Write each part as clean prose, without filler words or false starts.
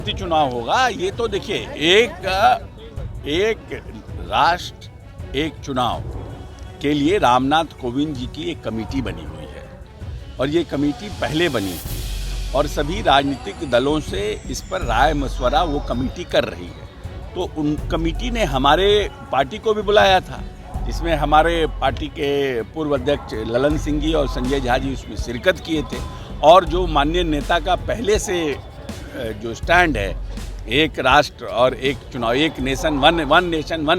चुनाव होगा। ये तो देखिए एक राष्ट्र एक चुनाव के लिए रामनाथ कोविंद जी की एक कमेटी बनी हुई है और ये कमेटी पहले बनी थी और सभी राजनीतिक दलों से इस पर राय मशवरा वो कमेटी कर रही है। तो उन कमेटी ने हमारे पार्टी को भी बुलाया था, इसमें हमारे पार्टी के पूर्व अध्यक्ष ललन सिंह जी और संजय झा जी उसमें शिरकत किए थे और जो माननीय नेता का पहले से जो स्टैंड है एक राष्ट्र और एक चुनाव, एक नेशन वन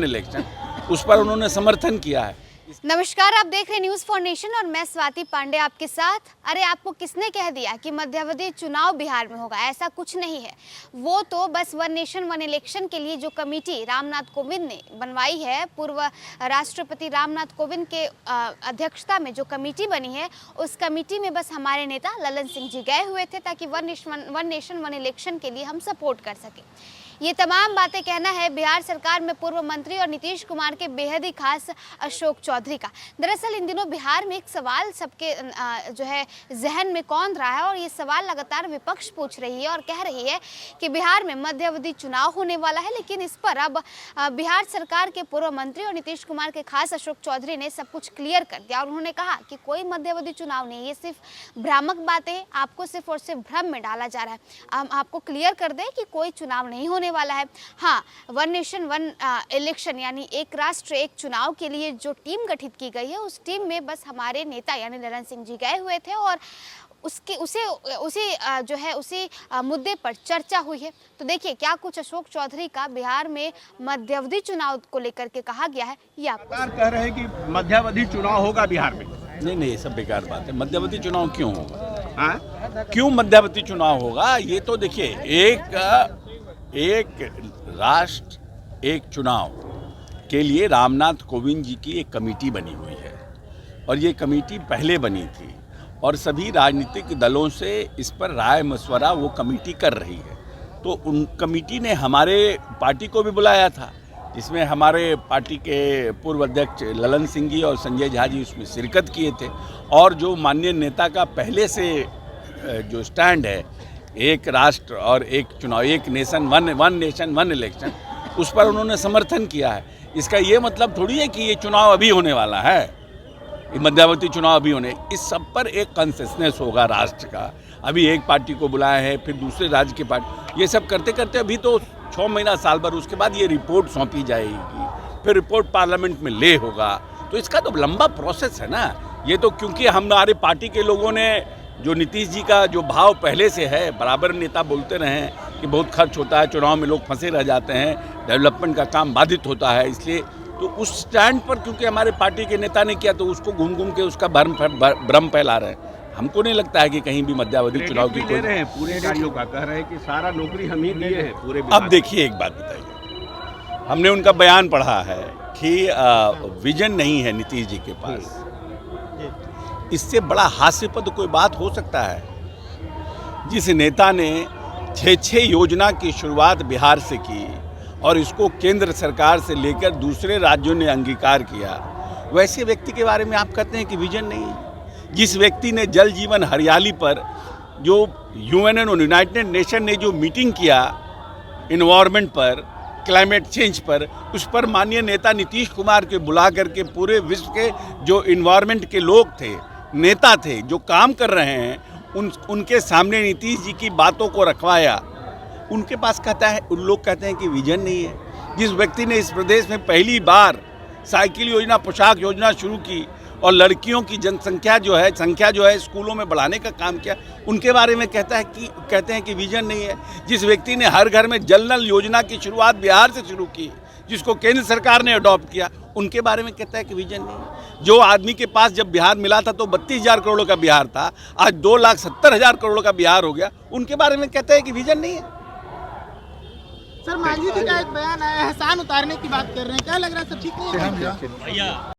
इलेक्शन, उस पर उन्होंने समर्थन किया है। नमस्कार, आप देख रहे हैं न्यूज़ फॉर नेशन और मैं स्वाति पांडे आपके साथ। अरे आपको किसने कह दिया कि मध्यावधि चुनाव बिहार में होगा? ऐसा कुछ नहीं है। वो तो बस वन नेशन वन इलेक्शन के लिए जो कमेटी रामनाथ कोविंद ने बनवाई है, पूर्व राष्ट्रपति रामनाथ कोविंद के अध्यक्षता में जो कमेटी बनी है, उस कमेटी में बस हमारे नेता ललन सिंह जी गए हुए थे ताकि वन नेशन वन इलेक्शन के लिए हम सपोर्ट कर सकें। ये तमाम बातें कहना है बिहार सरकार में पूर्व मंत्री और नीतीश कुमार के बेहद ही खास अशोक चौधरी का। दरअसल इन दिनों बिहार में एक सवाल सबके जो है जहन में कौंध रहा है और ये सवाल लगातार विपक्ष पूछ रही है और कह रही है कि बिहार में मध्यावधि चुनाव होने वाला है, लेकिन इस पर अब बिहार सरकार के पूर्व मंत्री और नीतीश कुमार के खास अशोक चौधरी ने सब कुछ क्लियर कर दिया और उन्होंने कहा कि कोई मध्यावधि चुनाव नहीं, ये सिर्फ भ्रामक बातें, आपको सिर्फ और सिर्फ भ्रम में डाला जा रहा है। हम आपको क्लियर कर दें कि कोई चुनाव नहीं होने वाला है। हाँ, वन नेशन वन इलेक्शन यानी एक राष्ट्र एक चुनाव के लिए जो टीम गठित की गई है, उस टीम में बस हमारे नेता यानी ललन सिंह जी गए हुए थे और उसी मुद्दे पर चर्चा हुई है। तो देखिए क्या कुछ अशोक चौधरी का बिहार में मध्यावधि चुनाव को लेकर के कहा गया है, ये आपको कह रहे हैं कि मध्यावधि चुनाव होगा बिहार में। नहीं, ये सब बेकार बात है। मध्यावधि चुनाव क्यों होगा? क्यों मध्यावधि चुनाव होगा? ये तो देखिए एक राष्ट्र एक चुनाव के लिए रामनाथ कोविंद जी की एक कमेटी बनी हुई है और ये कमेटी पहले बनी थी और सभी राजनीतिक दलों से इस पर राय मशवरा वो कमेटी कर रही है। तो उन कमेटी ने हमारे पार्टी को भी बुलाया था, जिसमें हमारे पार्टी के पूर्व अध्यक्ष ललन सिंह जी और संजय झा जी उसमें शिरकत किए थे और जो माननीय नेता का पहले से जो स्टैंड है एक राष्ट्र और एक चुनाव, एक नेशन वन इलेक्शन, उस पर उन्होंने समर्थन किया है। इसका ये मतलब थोड़ी है कि ये चुनाव अभी होने वाला है, ये मध्यावधि चुनाव अभी होने, इस सब पर एक कंसेंसस होगा राष्ट्र का। अभी एक पार्टी को बुलाया है, फिर दूसरे राज्य की पार्टी, ये सब करते करते अभी तो 6 महीना साल भर, उसके बाद ये रिपोर्ट सौंपी जाएगी, फिर रिपोर्ट पार्लियामेंट में ले होगा। तो इसका तो लंबा प्रोसेस है ना। ये तो क्योंकि हमारे पार्टी के लोगों ने जो नीतीश जी का जो भाव पहले से है, बराबर नेता बोलते रहे हैं कि बहुत खर्च होता है, चुनाव में लोग फंसे रह जाते हैं, डेवलपमेंट का काम बाधित होता है, इसलिए तो उस स्टैंड पर क्योंकि हमारे पार्टी के नेता ने किया तो उसको घूम घूम के उसका भ्रम फैला रहे हैं। हमको नहीं लगता है कि कहीं भी मध्यावधि चुनाव की कोई पूरे कार्यों का कह रहे हैं कि सारा नौकरी हम ही दिए हैं पूरे। अब देखिए एक बात बताइए, हमने उनका बयान पढ़ा है कि विजन नहीं है नीतीश जी के पास। इससे बड़ा हास्यपद कोई बात हो सकता है? जिस नेता ने 6 योजना की शुरुआत बिहार से की और इसको केंद्र सरकार से लेकर दूसरे राज्यों ने अंगीकार किया, वैसे व्यक्ति के बारे में आप कहते हैं कि विजन नहीं है? जिस व्यक्ति ने जल जीवन हरियाली पर जो यूएन और यूनाइटेड नेशन ने जो मीटिंग किया इन्वायरमेंट पर, क्लाइमेट चेंज पर, उस पर माननीय नेता नीतीश कुमार के बुला करके पूरे विश्व के जो इन्वायरमेंट के लोग थे, नेता थे, जो काम कर रहे हैं, उनके सामने नीतीश जी की बातों को रखवाया। उनके पास उन लोग कहते हैं कि विजन नहीं है। जिस व्यक्ति ने इस प्रदेश में पहली बार साइकिल योजना, पोशाक योजना शुरू की और लड़कियों की संख्या जो है स्कूलों में बढ़ाने का काम किया, उनके बारे में कहते हैं कि विजन नहीं है। जिस व्यक्ति ने हर घर में जल नल योजना की शुरुआत बिहार से शुरू की, जिसको केंद्र सरकार ने अडॉप्ट किया, उनके बारे में कहता है कि विजन नहीं है। जो आदमी के पास जब बिहार मिला था तो 32,000 करोड़ का बिहार था, आज 2,70,000 करोड़ का बिहार हो गया, उनके बारे में कहता है कि विजन नहीं है। सर, मांझी जी का एक बयान आया है, एहसान उतारने की बात कर रहे हैं, क्या लग रहा है सर? ठीक नहीं है?